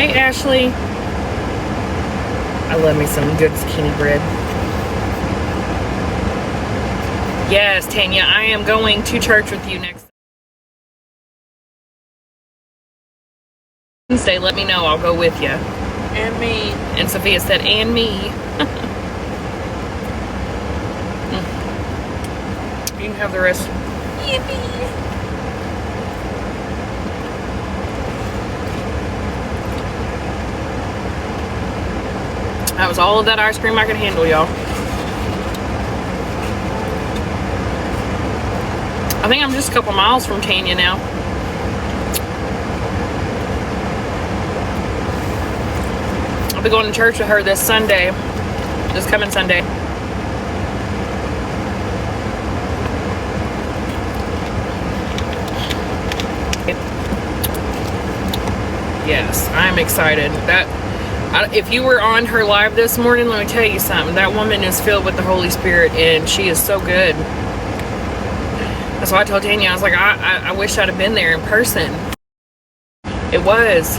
Hey, Ashley. I love me some good zucchini bread. Yes, Tanya, I am going to church with you next Wednesday. Let me know. I'll go with you. And me. And Sophia said, and me. You can have the rest. Yippee. That was all of that ice cream I could handle, y'all. I think I'm just a couple miles from Tanya now. I'll be going to church with her this Sunday. This coming Sunday. Yes, I'm excited. If you were on her live this morning, let me tell you something. That woman is filled with the Holy Spirit, and she is so good. That's why I told Tanya, I was like, I wish I'd have been there in person. It was.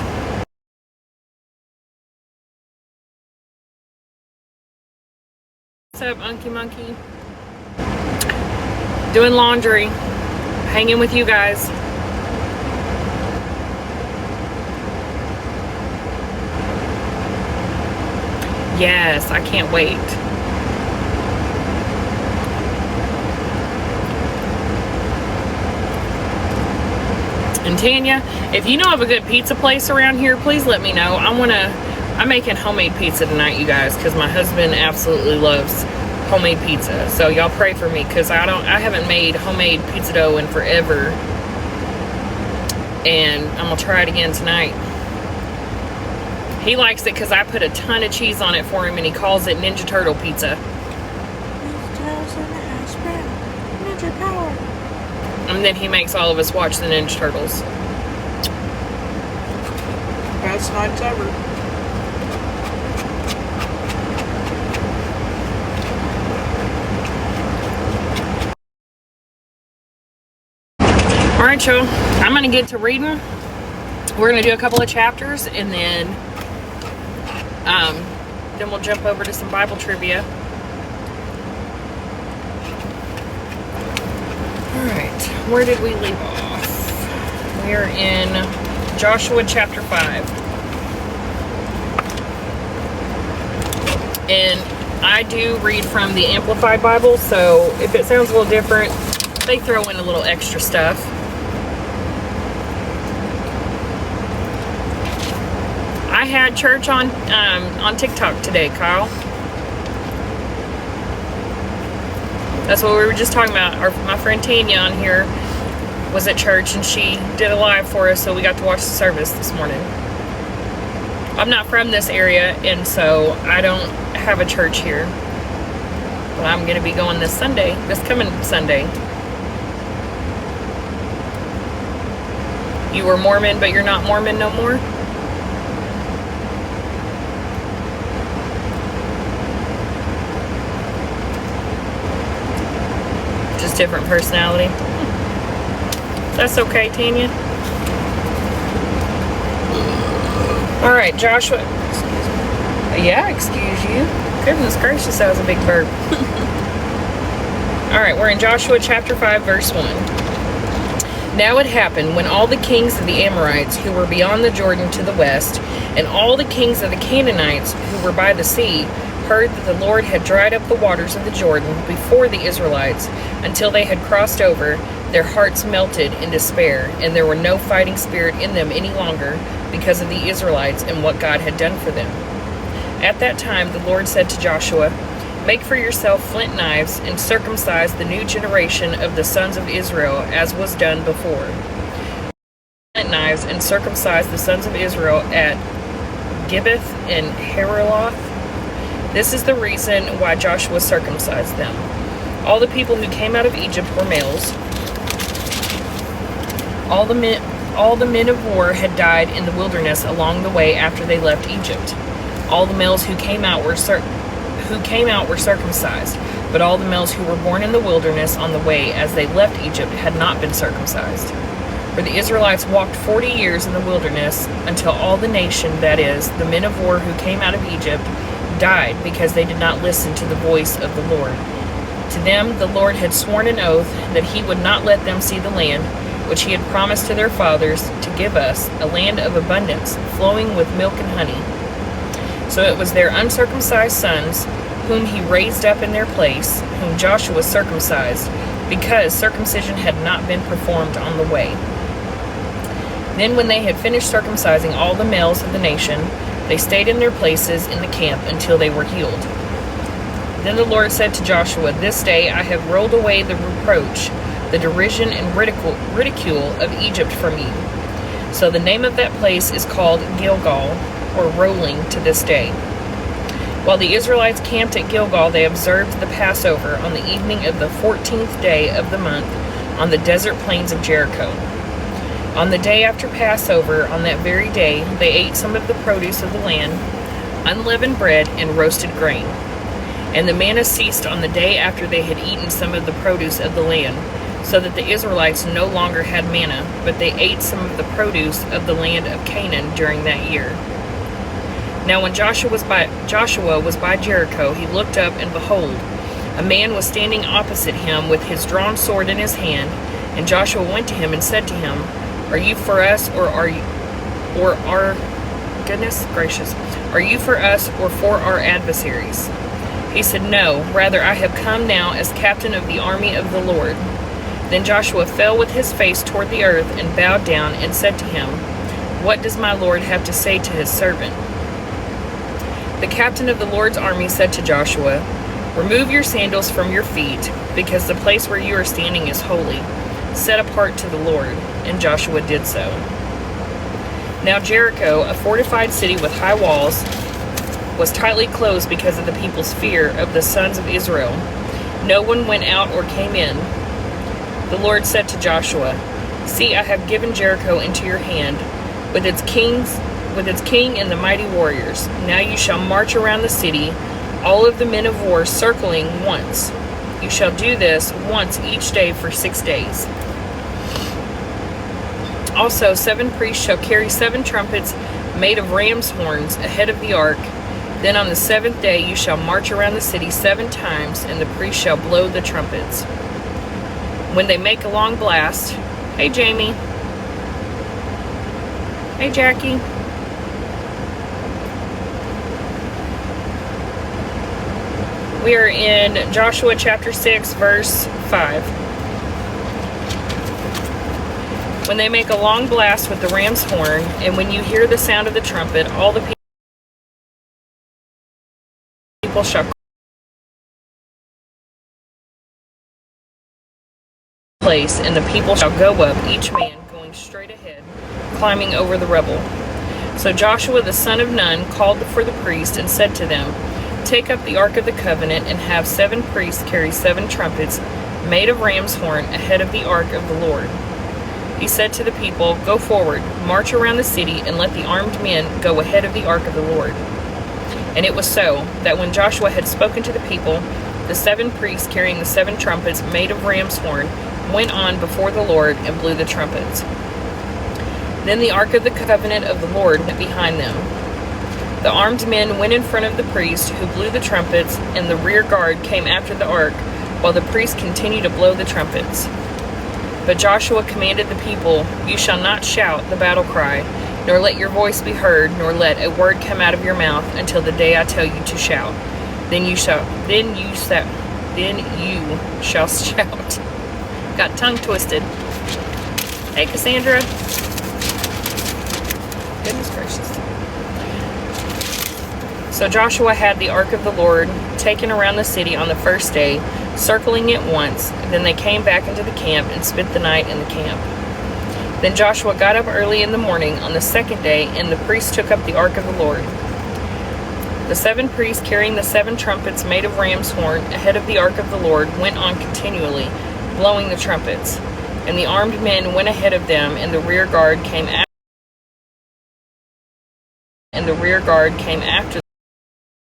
What's up, Unky Monkey? Doing laundry. Hanging with you guys. Yes, I can't wait. And Tanya, if you know of a good pizza place around here, please let me know. I'm making homemade pizza tonight, you guys, because my husband absolutely loves homemade pizza. So y'all pray for me, because I haven't made homemade pizza dough in forever. And I'm gonna try it again tonight. He likes it because I put a ton of cheese on it for him, and he calls it Ninja Turtle pizza. Ninja power. And then he makes all of us watch the Ninja Turtles. Best nights ever. Alright, y'all. I'm going to get to reading. We're going to do a couple of chapters, and then we'll jump over to some Bible trivia. Alright, where did we leave off? We're in Joshua chapter 5. And I do read from the Amplified Bible, so if it sounds a little different, they throw in a little extra stuff. I had church on TikTok today, Kyle. That's what we were just talking about. My friend Tanya on here was at church, and she did a live for us, so we got to watch the service this morning. I'm not from this area, and so I don't have a church here. But I'm going to be going this coming Sunday. You were Mormon, but you're not Mormon no more? Just different personality. That's okay, Tanya. All right, Joshua. Yeah, excuse you. Goodness gracious, that was a big burp. All right, we're in Joshua chapter 5, verse 1. Now it happened when all the kings of the Amorites who were beyond the Jordan to the west, and all the kings of the Canaanites who were by the sea, heard that the Lord had dried up the waters of the Jordan before the Israelites until they had crossed over, their hearts melted in despair, and there were no fighting spirit in them any longer because of the Israelites and what God had done for them. At that time the Lord said to Joshua, "Make for yourself flint knives and circumcise the new generation of the sons of Israel as was done before. Flint knives and circumcise the sons of Israel at Gibeath and Hareloth. This is the reason why Joshua circumcised them. All the people who came out of Egypt were males. All the men of war had died in the wilderness along the way after they left Egypt. All the males who came out were circumcised, but all the males who were born in the wilderness on the way as they left Egypt had not been circumcised. For the Israelites walked 40 years in the wilderness until all the nation, that is, the men of war who came out of Egypt, died because they did not listen to the voice of the Lord. To them the Lord had sworn an oath that he would not let them see the land which he had promised to their fathers to give us, a land of abundance, flowing with milk and honey. So it was their uncircumcised sons whom he raised up in their place, whom Joshua circumcised, because circumcision had not been performed on the way. Then when they had finished circumcising all the males of the nation, they stayed in their places in the camp until they were healed. Then the Lord said to Joshua, "This day I have rolled away the reproach, the derision and ridicule of Egypt from you." So the name of that place is called Gilgal, or rolling, to this day. While the Israelites camped at Gilgal, they observed the Passover on the evening of the 14th day of the month on the desert plains of Jericho. On the day after Passover, on that very day, they ate some of the produce of the land, unleavened bread, and roasted grain. And the manna ceased on the day after they had eaten some of the produce of the land, so that the Israelites no longer had manna, but they ate some of the produce of the land of Canaan during that year. Now when Joshua was by Jericho, he looked up, and behold, a man was standing opposite him with his drawn sword in his hand. And Joshua went to him and said to him, "Are you for us, or are you for us or for our adversaries?" He said, "No, rather I have come now as captain of the army of the Lord." Then Joshua fell with his face toward the earth and bowed down and said to him, "What does my Lord have to say to his servant?" The captain of the Lord's army said to Joshua, "Remove your sandals from your feet, because the place where you are standing is holy, set apart to the Lord." And Joshua did so. Now Jericho, a fortified city with high walls, was tightly closed because of the people's fear of the sons of Israel. No one went out or came in. The Lord said to Joshua, "See, I have given Jericho into your hand, with its king and the mighty warriors. Now you shall march around the city, all of the men of war circling once. You shall do this once each day for 6 days. Also 7 priests shall carry 7 trumpets made of ram's horns ahead of the ark. Then on the 7th day you shall march around the city 7 times, and the priests shall blow the trumpets. When they make a long blast..." Hey, Jamie. Hey, Jackie. We are in Joshua chapter 6, verse 5. When they make a long blast with the ram's horn, and when you hear the sound of the trumpet, all the people shall place, and the people shall go up, each man going straight ahead, climbing over the rubble. So Joshua the son of Nun called for the priest and said to them, "Take up the ark of the covenant, and have 7 priests carry 7 trumpets made of ram's horn ahead of the ark of the Lord." He said to the people, "Go forward, march around the city, and let the armed men go ahead of the ark of the Lord." And it was so, that when Joshua had spoken to the people, the 7 priests carrying the 7 trumpets made of ram's horn went on before the Lord and blew the trumpets. Then the ark of the covenant of the Lord went behind them. The armed men went in front of the priests who blew the trumpets, and the rear guard came after the ark, while the priests continued to blow the trumpets. But Joshua commanded the people, "You shall not shout the battle cry, nor let your voice be heard, nor let a word come out of your mouth until the day I tell you to shout. Then you shall shout." Got tongue twisted. Hey, Cassandra. Goodness gracious. So Joshua had the ark of the Lord taken around the city on the first day, circling it once. Then they came back into the camp and spent the night in the camp. Then Joshua got up early in the morning on the 2nd day, and the priests took up the ark of the Lord. The 7 priests carrying the 7 trumpets made of ram's horn ahead of the ark of the Lord went on continually, blowing the trumpets. And the armed men went ahead of them, and the rear guard came after.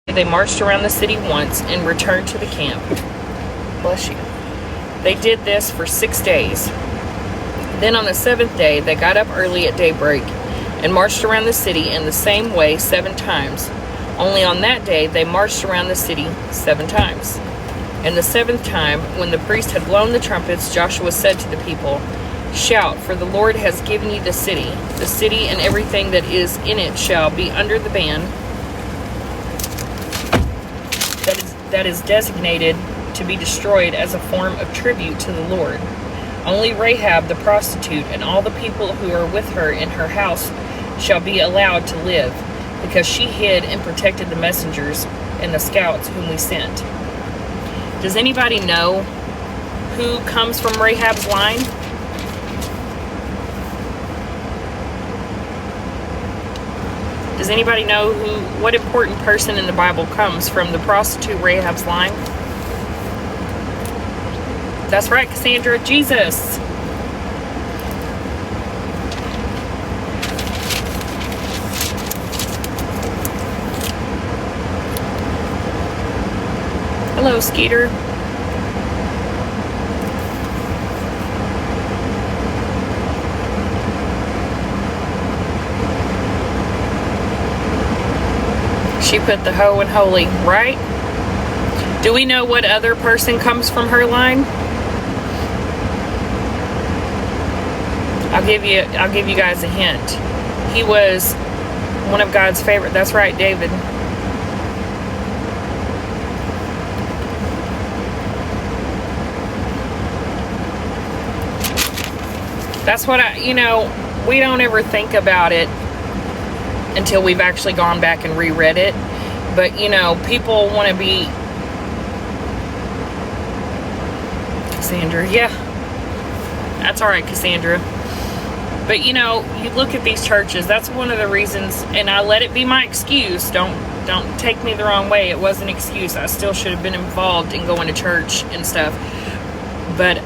They marched around the city once and returned to the camp. Bless you. They did this for 6 days. Then on the 7th day, they got up early at daybreak and marched around the city in the same way 7 times. Only on that day, they marched around the city 7 times. And the 7th time, when the priest had blown the trumpets, Joshua said to the people, "Shout, for the Lord has given you the city. The city and everything that is in it shall be under the ban that is designated to be destroyed as a form of tribute to the Lord. Only Rahab the prostitute and all the people who are with her in her house shall be allowed to live, because she hid and protected the messengers and the scouts whom we sent." Does anybody know who comes from Rahab's line? Does anybody know what important person in the Bible comes from the prostitute Rahab's line? That's right, Cassandra, Jesus. Hello, Skeeter. She put the hoe in holy, right? Do we know what other person comes from her line? I'll give you guys a hint. He was one of God's favorite. That's right, David. That's what we don't ever think about it until we've actually gone back and reread it. But, people want to be... Cassandra, yeah. That's all right, Cassandra. But, you look at these churches. That's one of the reasons, and I let it be my excuse. Don't take me the wrong way. It was an excuse. I still should have been involved in going to church and stuff. But,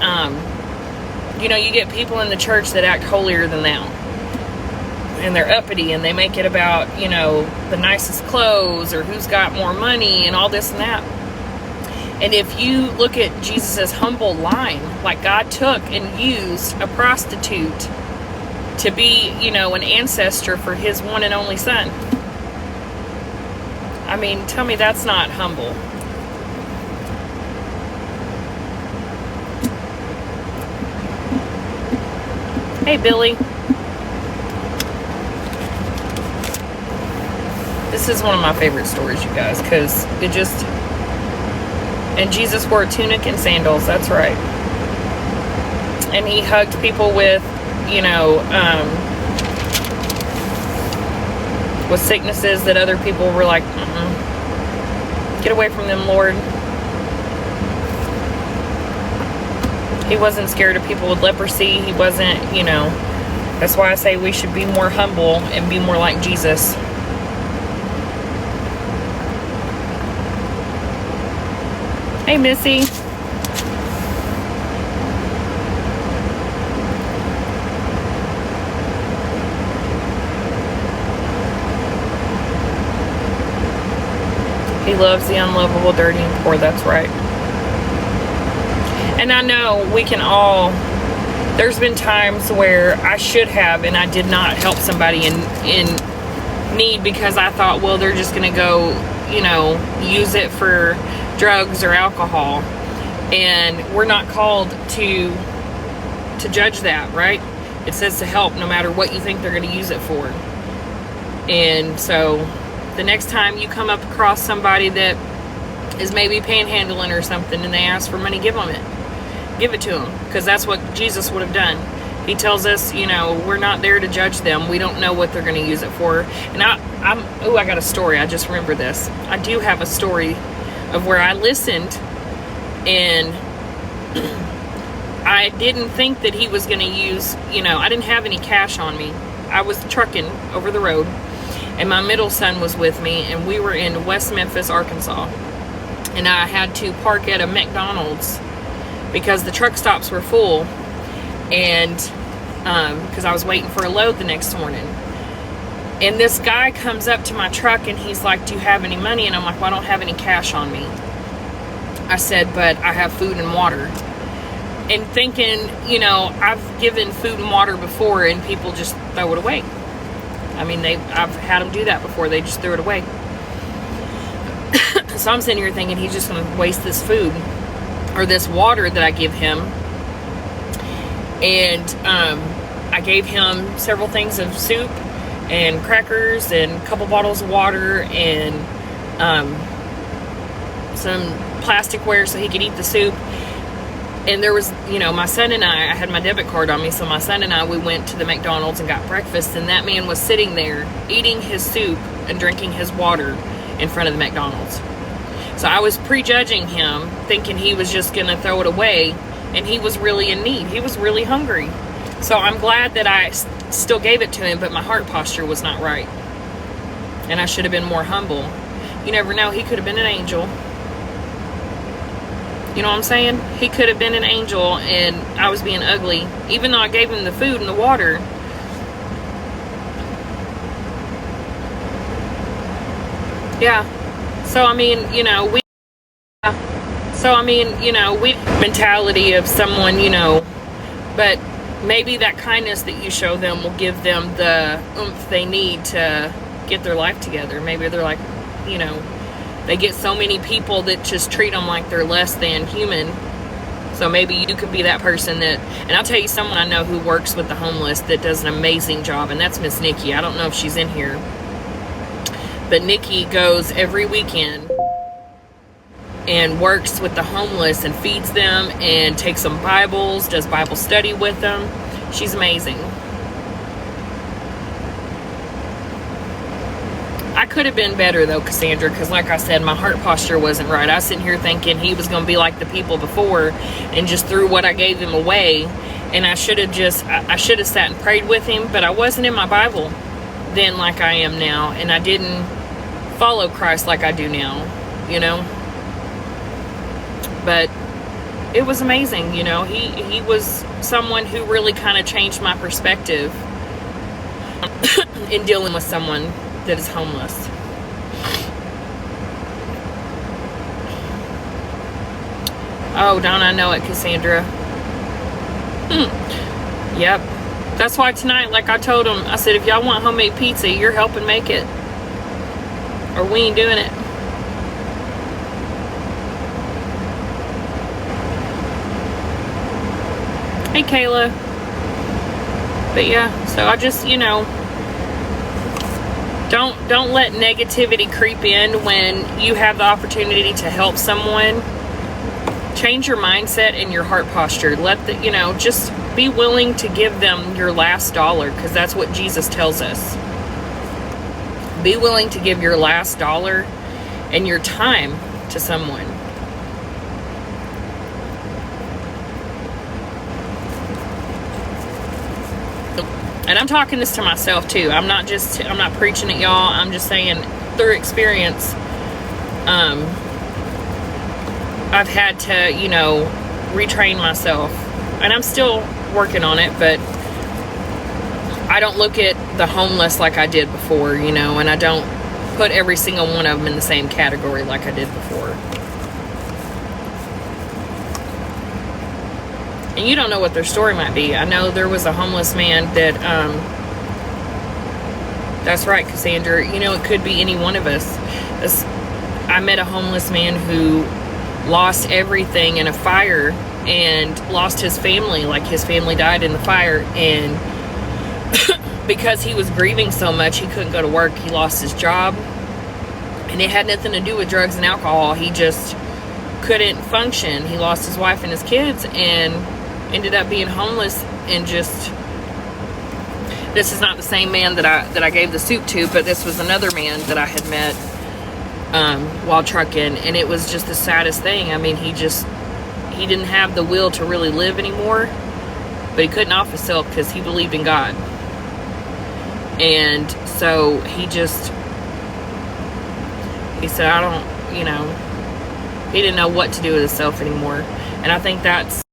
you get people in the church that act holier than thou. And they're uppity, and they make it about, the nicest clothes or who's got more money and all this and that. And if you look at Jesus' humble line, like God took and used a prostitute to be, an ancestor for his one and only son. I mean, tell me that's not humble. Hey, Billy. This is one of my favorite stories, you guys, because it just... And Jesus wore a tunic and sandals, that's right. And he hugged people with, with sicknesses that other people were like, get away from them, Lord. He wasn't scared of people with leprosy. He wasn't, that's why I say we should be more humble and be more like Jesus. Hey, Missy. He loves the unlovable, dirty, and poor. That's right. And I know we can all... There's been times where I should have and I did not help somebody in need because I thought, well, they're just going to go, use it for drugs or alcohol. And we're not called to judge that, right? It says to help no matter what you think they're going to use it for. And so the next time you come up across somebody that is maybe panhandling or something and they ask for money, give them it. Give it to them, because that's what Jesus would have done. He tells us, we're not there to judge them. We don't know what they're going to use it for. And I got a story. I just remember this. I do have a story of where I listened and I didn't think that he was going to use, I didn't have any cash on me. I was trucking over the road and my middle son was with me and we were in West Memphis, Arkansas. And I had to park at a McDonald's because the truck stops were full, and because I was waiting for a load the next morning. And this guy comes up to my truck and he's like, do you have any money? And I'm like, well, I don't have any cash on me. I said, but I have food and water. and thinking, you know, I've given food and water before and people just throw it away. I mean, I've had them do that before. They just threw it away. So I'm sitting here thinking he's just going to waste this food or this water that I give him. And I gave him several things of soup and crackers and a couple bottles of water and some plasticware so he could eat the soup. And there was, you know, my son and I had my debit card on me, so my son and I, we went to the McDonald's and got breakfast, and that man was sitting there eating his soup and drinking his water in front of the McDonald's. So I was prejudging him, thinking he was just going to throw it away, and he was really in need. He was really hungry. So I'm glad that I still gave it to him, but my heart posture was not right. And I should have been more humble. You never know, he could have been an angel. You know what I'm saying? He could have been an angel and I was being ugly. Even though I gave him the food and the water. Yeah. So, I mean, you know, mentality of someone, you know, but maybe that kindness that you show them will give them the oomph they need to get their life together. Maybe they're like, you know, they get so many people that just treat them like they're less than human. So maybe you could be that person that, and I'll tell you someone I know who works with the homeless that does an amazing job, and that's Miss Nikki. I don't know if she's in here, but Nikki goes every weekend and works with the homeless and feeds them and takes them Bibles, does Bible study with them. She's amazing. I could have been better though, Cassandra, because like I said, my heart posture wasn't right. I was sitting here thinking he was going to be like the people before and just threw what I gave him away. And I should have sat and prayed with him, but I wasn't in my Bible then like I am now. And I didn't follow Christ like I do now, you know. But it was amazing, you know. He was someone who really kind of changed my perspective in dealing with someone that is homeless. Oh, don't I know it, Cassandra? Yep. That's why tonight, like I told them, I said, if y'all want homemade pizza, you're helping make it. Or we ain't doing it. Hey, Kayla. But yeah, so I just, you know, don't let negativity creep in when you have the opportunity to help someone. Change your mindset and your heart posture. You know, just be willing to give them your last dollar, because that's what Jesus tells us. Be willing to give your last dollar and your time to someone. And I'm talking this to myself too. I'm not preaching at y'all. I'm just saying through experience, I've had to, you know, retrain myself. And I'm still working on it, but I don't look at the homeless like I did before, you know, and I don't put every single one of them in the same category like I did before. And you don't know what their story might be. I know there was a homeless man that, that's right, Cassandra, you know, it could be any one of us. I met a homeless man who lost everything in a fire and lost his family. Like, his family died in the fire, and because he was grieving so much, he couldn't go to work. He lost his job, and it had nothing to do with drugs and alcohol. He just couldn't function. He lost his wife and his kids and ended up being homeless. And just, this is not the same man that I gave the soup to, but this was another man that I had met while trucking, and it was just the saddest thing. I mean, he didn't have the will to really live anymore, but he couldn't off himself because he believed in God. And so he said, I don't, you know, he didn't know what to do with himself anymore. And I think that's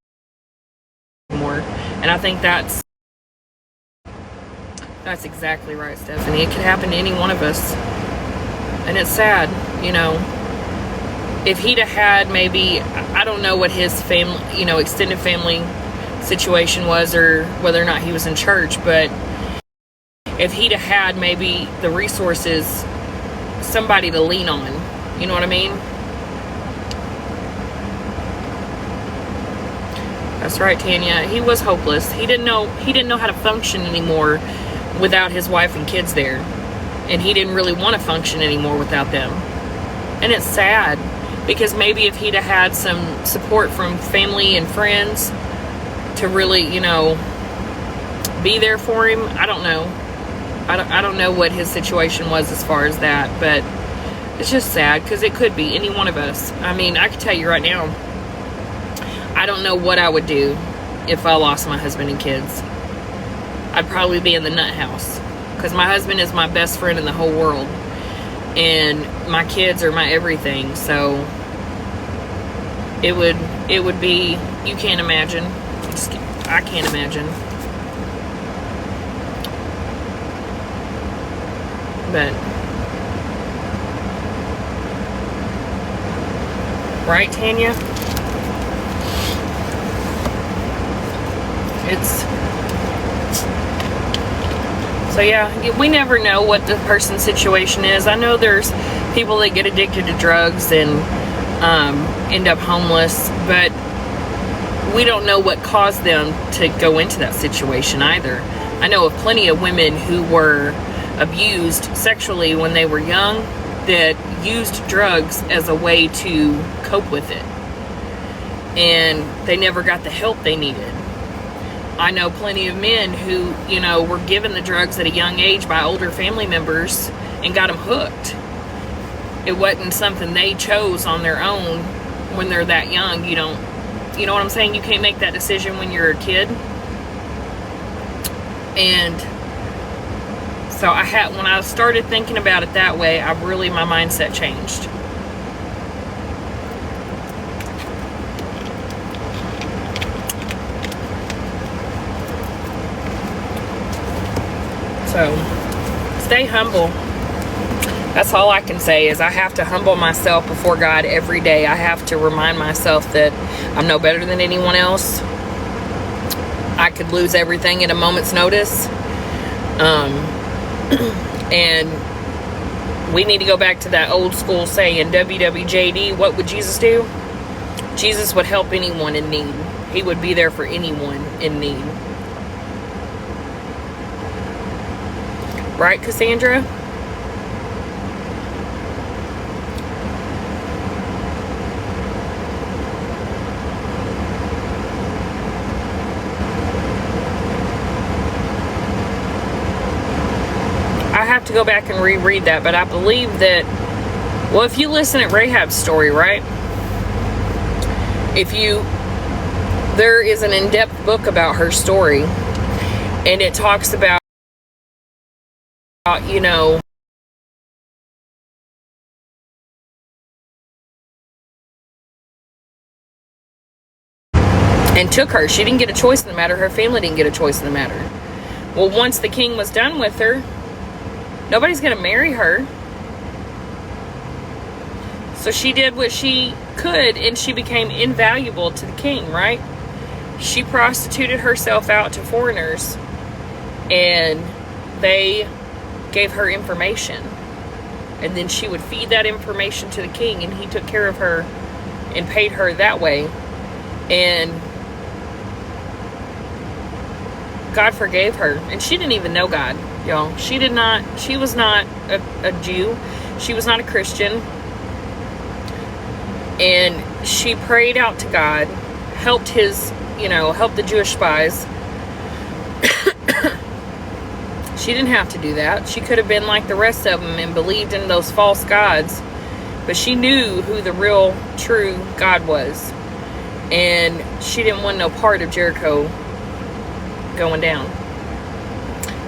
exactly right, Stephanie. It could happen to any one of us. And it's sad, you know. if he'd have had maybe, I don't know what his family, extended family situation was, or whether or not he was in church, but if he'd have had maybe the resources, somebody to lean on, you know what I mean? That's right, Tanya. He was hopeless. He didn't know how to function anymore without his wife and kids there. And he didn't really want to function anymore without them. And it's sad, because maybe if he'd have had some support from family and friends to really, be there for him, I don't know. I don't know what his situation was as far as that, but it's just sad, because it could be any one of us. I mean, I can tell you right now, I don't know what I would do if I lost my husband and kids. I'd probably be in the nut house, because my husband is my best friend in the whole world, and my kids are my everything. So it would be, you can't imagine. I can't imagine. But right, Tanya? So yeah, we never know what the person's situation is. I know there's people that get addicted to drugs and end up homeless, but we don't know what caused them to go into that situation either. I know of plenty of women who were abused sexually when they were young that used drugs as a way to cope with it, and they never got the help they needed. I know plenty of men who, were given the drugs at a young age by older family members and got them hooked. It wasn't something they chose on their own when they're that young. You know what I'm saying? You can't make that decision when you're a kid. And so when I started thinking about it that way, my mindset changed. So, stay humble. That's all I can say, is I have to humble myself before God every day. I have to remind myself that I'm no better than anyone else. I could lose everything at a moment's notice. And we need to go back to that old school saying, WWJD, what would Jesus do? Jesus would help anyone in need. He would be there for anyone in need. Right, Cassandra? I have to go back and reread that, but I believe that, well, if you listen at Rahab's story, right? There is an in-depth book about her story, and it talks about, and took her. She didn't get a choice in the matter. Her family didn't get a choice in the matter. Well, once the king was done with her, nobody's going to marry her. So she did what she could, and she became invaluable to the king, right? She prostituted herself out to foreigners, and they gave her information. And then she would feed that information to the king, and he took care of her and paid her that way. And God forgave her. And she didn't even know God, y'all. She was not a Jew. She was not a Christian. And she prayed out to God, helped the Jewish spies. She didn't have to do that. She could have been like the rest of them and believed in those false gods. But she knew who the real, true God was. And she didn't want no part of Jericho going down.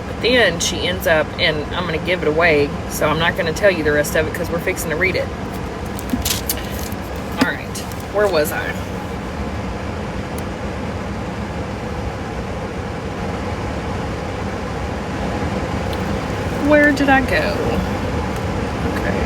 But then she ends up, and I'm going to give it away, so I'm not going to tell you the rest of it because we're fixing to read it. Alright, where was I? Where did I go? Okay.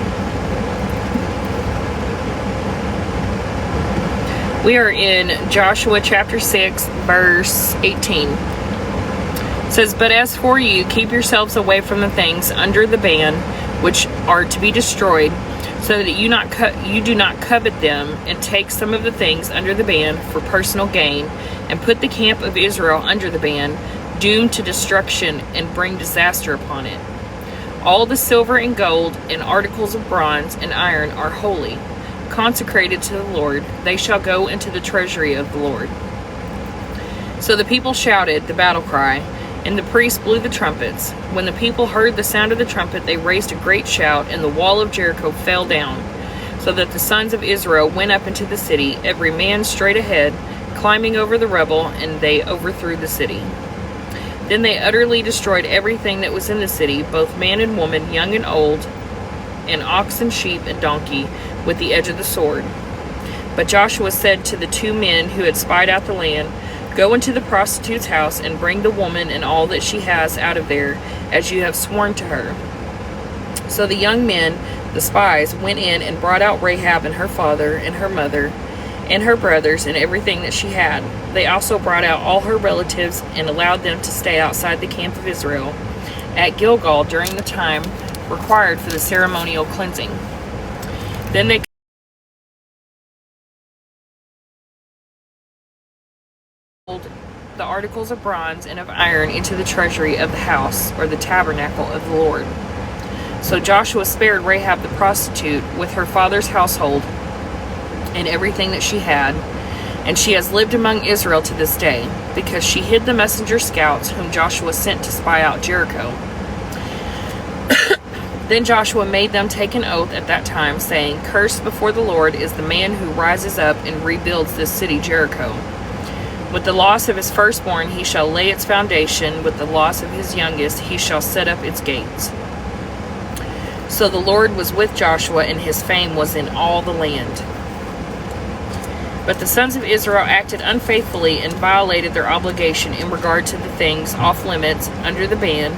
We are in Joshua chapter 6, verse 18. It says, "But as for you, keep yourselves away from the things under the ban, which are to be destroyed, so that you do not covet them, and take some of the things under the ban for personal gain, and put the camp of Israel under the ban, doomed to destruction, and bring disaster upon it. All the silver and gold and articles of bronze and iron are holy, consecrated to the Lord. They shall go into the treasury of the Lord." So the people shouted the battle cry, and the priests blew the trumpets. When the people heard the sound of the trumpet, they raised a great shout, and the wall of Jericho fell down, so that the sons of Israel went up into the city, every man straight ahead, climbing over the rubble, and they overthrew the city. Then they utterly destroyed everything that was in the city, both man and woman, young and old, and ox and sheep and donkey, with the edge of the sword. But Joshua said to the 2 men who had spied out the land, "Go into the prostitute's house and bring the woman and all that she has out of there, as you have sworn to her." So the young men, the spies, went in and brought out Rahab and her father and her mother and her brothers and everything that she had. They also brought out all her relatives and allowed them to stay outside the camp of Israel at Gilgal during the time required for the ceremonial cleansing. Then they the articles of bronze and of iron into the treasury of the house, or the tabernacle of the Lord. So Joshua spared Rahab the prostitute with her father's household and everything that she had, and she has lived among Israel to this day, because she hid the messenger scouts whom Joshua sent to spy out Jericho. Then Joshua made them take an oath at that time, saying, "Cursed before the Lord is the man who rises up and rebuilds this city Jericho. With the loss of his firstborn he shall lay its foundation, with the loss of his youngest he shall set up its gates." So the Lord was with Joshua, and his fame was in all the land. But the sons of Israel acted unfaithfully and violated their obligation in regard to the things off limits under the ban,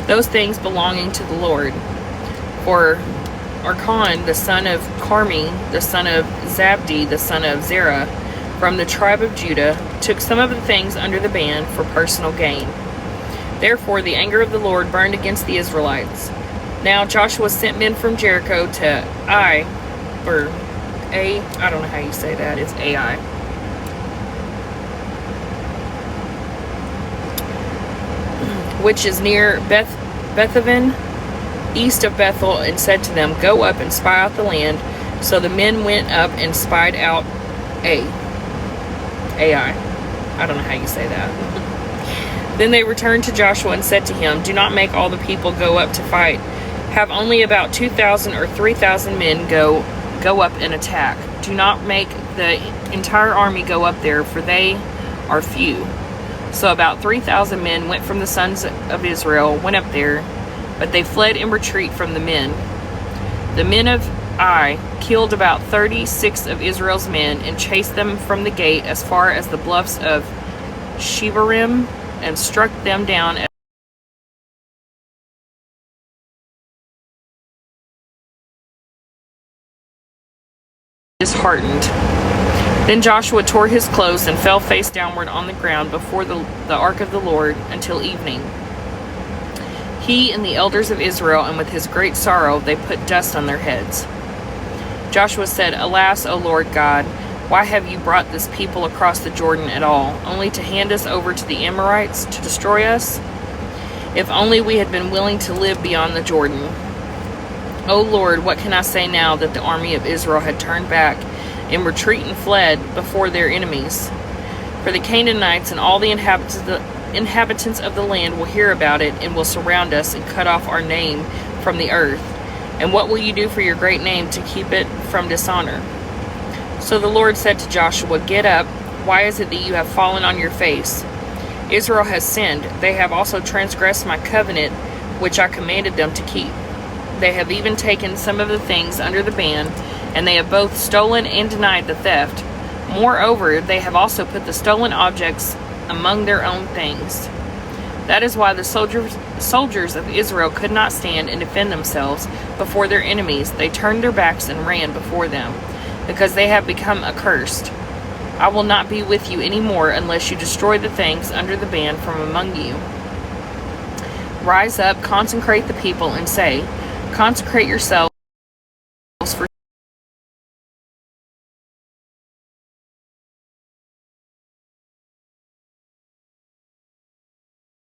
those things belonging to the Lord. For Achan, the son of Carmi, the son of Zabdi, the son of Zerah, from the tribe of Judah, took some of the things under the ban for personal gain. Therefore the anger of the Lord burned against the Israelites. Now Joshua sent men from Jericho to I don't know how you say that, it's Ai, which is near Bethaven, east of Bethel, and said to them, "Go up and spy out the land." So the men went up and spied out Ai. I don't know how you say that. Then they returned to Joshua and said to him, "Do not make all the people go up to fight. Have only about 2,000 or 3,000 men go up and attack. Do not make the entire army go up there, for they are few." So about 3,000 men went from the sons of Israel, went up there, but they fled in retreat from the men. The men of Ai killed about 36 of Israel's men and chased them from the gate as far as the bluffs of Shebarim, and struck them down disheartened. Then Joshua tore his clothes and fell face downward on the ground before the ark of the Lord until evening. He and the elders of Israel, and with his great sorrow they put dust on their heads. Joshua said, "Alas, O Lord God, why have you brought this people across the Jordan at all, only to hand us over to the Amorites to destroy us? If only we had been willing to live beyond the Jordan. O Lord, what can I say now that the army of Israel had turned back in retreat and fled before their enemies? For the Canaanites and all the inhabitants of the land will hear about it, and will surround us and cut off our name from the earth. And what will you do for your great name to keep it from dishonor?" So the Lord said to Joshua, "Get up. Why is it that you have fallen on your face? Israel has sinned. They have also transgressed my covenant, which I commanded them to keep. They have even taken some of the things under the ban, and they have both stolen and denied the theft. Moreover, they have also put the stolen objects among their own things. That is why the soldiers of Israel could not stand and defend themselves before their enemies. They turned their backs and ran before them, because they have become accursed. I will not be with you any more unless you destroy the things under the ban from among you. Rise up, consecrate the people, and say, consecrate yourselves for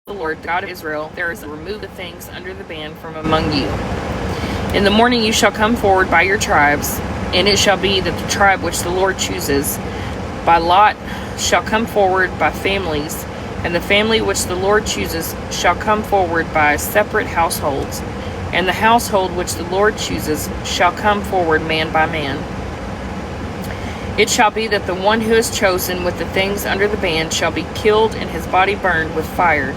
the Lord God of Israel. There is to remove the things under the ban from among you. In the morning you shall come forward by your tribes, and it shall be that the tribe which the Lord chooses by lot shall come forward by families, and the family which the Lord chooses shall come forward by separate households, and the household which the Lord chooses shall come forward man by man. It shall be that the one who is chosen with the things under the ban shall be killed, and his body burned with fire,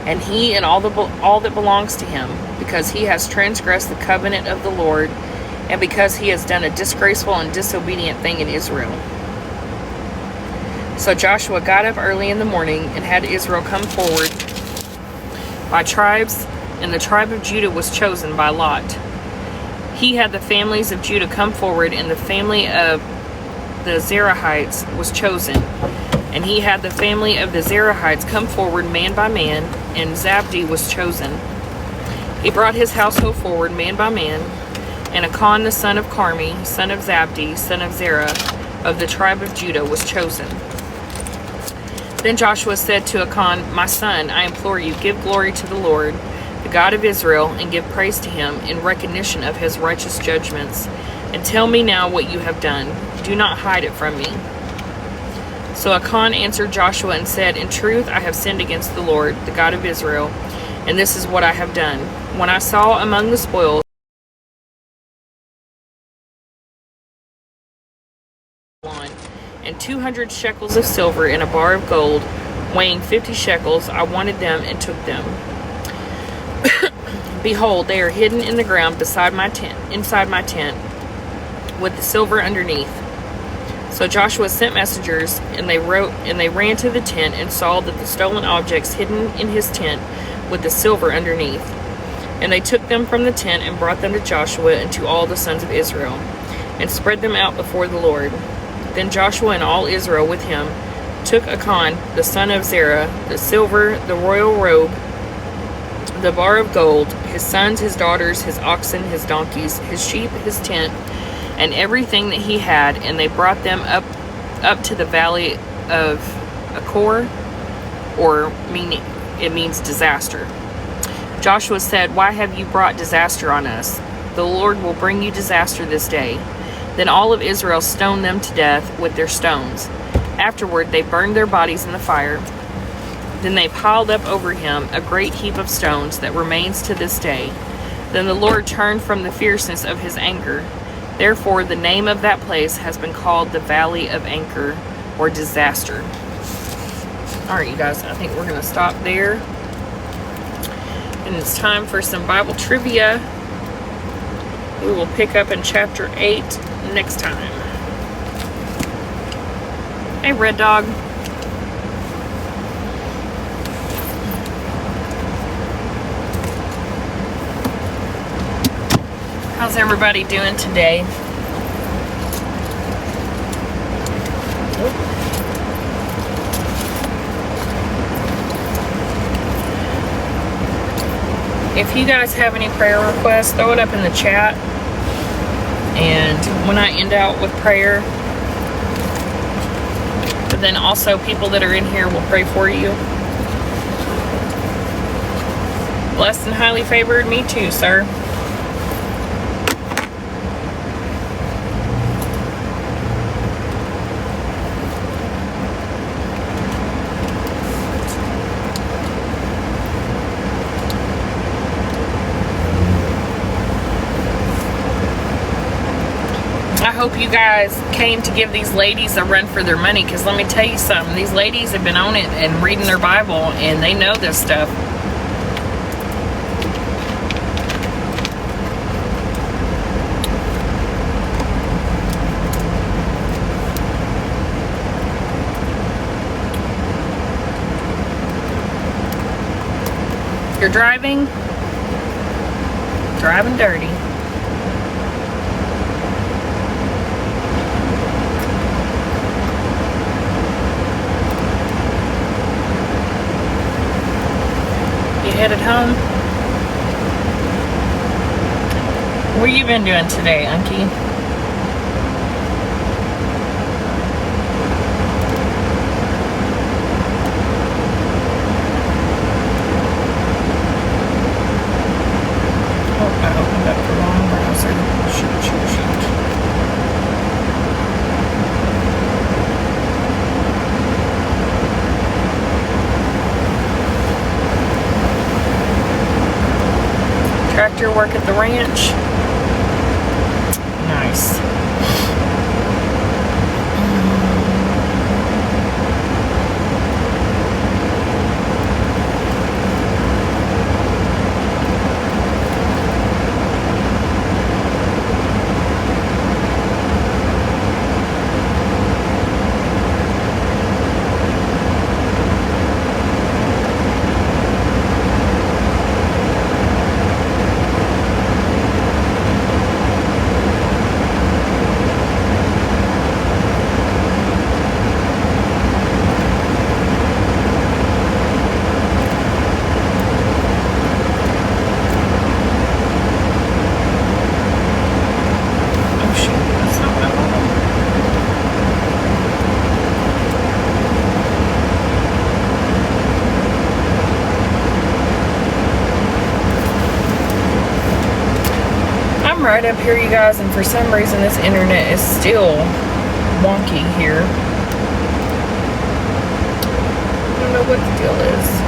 and he and all that belongs to him, because he has transgressed the covenant of the Lord, and because he has done a disgraceful and disobedient thing in Israel. So Joshua got up early in the morning and had Israel come forward by tribes, and the tribe of Judah was chosen by lot. He had the families of Judah come forward, and the family of the Zerahites was chosen. And he had the family of the Zerahites come forward man by man, and Zabdi was chosen. He brought his household forward man by man, and Achan the son of Carmi, son of Zabdi, son of Zerah, of the tribe of Judah, was chosen. Then Joshua said to Achan, my son, I implore you, give glory to the Lord, the God of Israel, and give praise to him in recognition of his righteous judgments. And tell me now what you have done. Do not hide it from me. So Achan answered Joshua and said, in truth, I have sinned against the Lord, the God of Israel, and this is what I have done. When I saw among the spoils and 200 shekels of silver and a bar of gold, weighing 50 shekels, I wanted them and took them. Behold, they are hidden in the ground beside my tent, inside my tent, with the silver underneath. So Joshua sent messengers, and they ran to the tent and saw that the stolen objects hidden in his tent with the silver underneath. And they took them from the tent and brought them to Joshua and to all the sons of Israel, and spread them out before the Lord. Then Joshua and all Israel with him took Achan, the son of Zerah, the silver, the royal robe, the bar of gold, his sons, his daughters, his oxen, his donkeys, his sheep, his tent, and everything that he had, and they brought them up to the valley of Achor, or it means disaster. Joshua said, why have you brought disaster on us? The Lord will bring you disaster this day. Then all of Israel stoned them to death with their stones. Afterward they burned their bodies in the fire. Then they piled up over him a great heap of stones that remains to this day. Then the Lord turned from the fierceness of his anger. Therefore the name of that place has been called the Valley of Anger, or disaster. Alright, you guys, I think we're going to stop there. And it's time for some Bible trivia. We will pick up in chapter 8 next time. Hey, Red Dog. How's everybody doing today? If you guys have any prayer requests, throw it up in the chat. And when I end out with prayer, but then also people that are in here will pray for you. Blessed and highly favored, me too, sir. I hope you guys came to give these ladies a run for their money, because let me tell you something, these ladies have been on it and reading their Bible, and they know this stuff. You're driving dirty. headed home. What you been doing today, Unky? Oh, I opened up the wrong browser. Shoot, shoot, shoot. Tractor work at the ranch. Nice. Oh shoot, that's not what I wanted. I'm right up here, you guys, and for some reason this internet is still wonky here. I don't know what the deal is.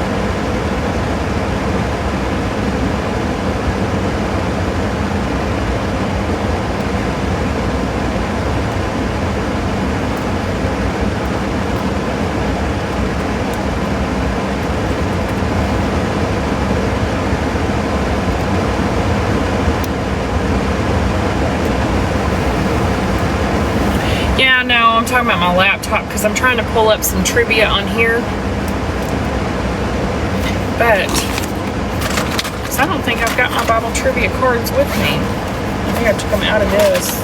Yeah, no, I'm talking about my laptop because I'm trying to pull up some trivia on here. But, I don't think I've got my Bible trivia cards with me. I think I took them out of this.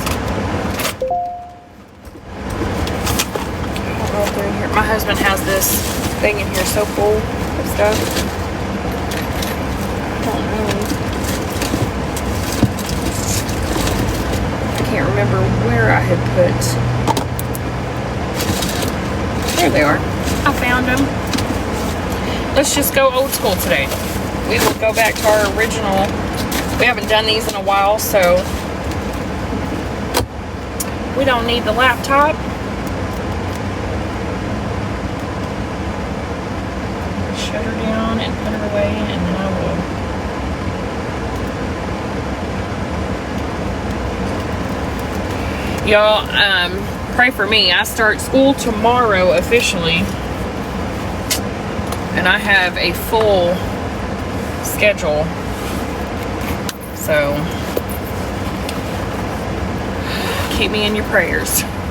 I don't know if they're in here. My husband has this thing in here so full of stuff. I don't know. I can't remember where I had put. There they are. I found them. Let's just go old school today. We will go back to our original. We haven't done these in a while, so we don't need the laptop. Shut her down and put her away, and then I will. Y'all, pray for me. I start school tomorrow officially, and I have a full schedule. So keep me in your prayers.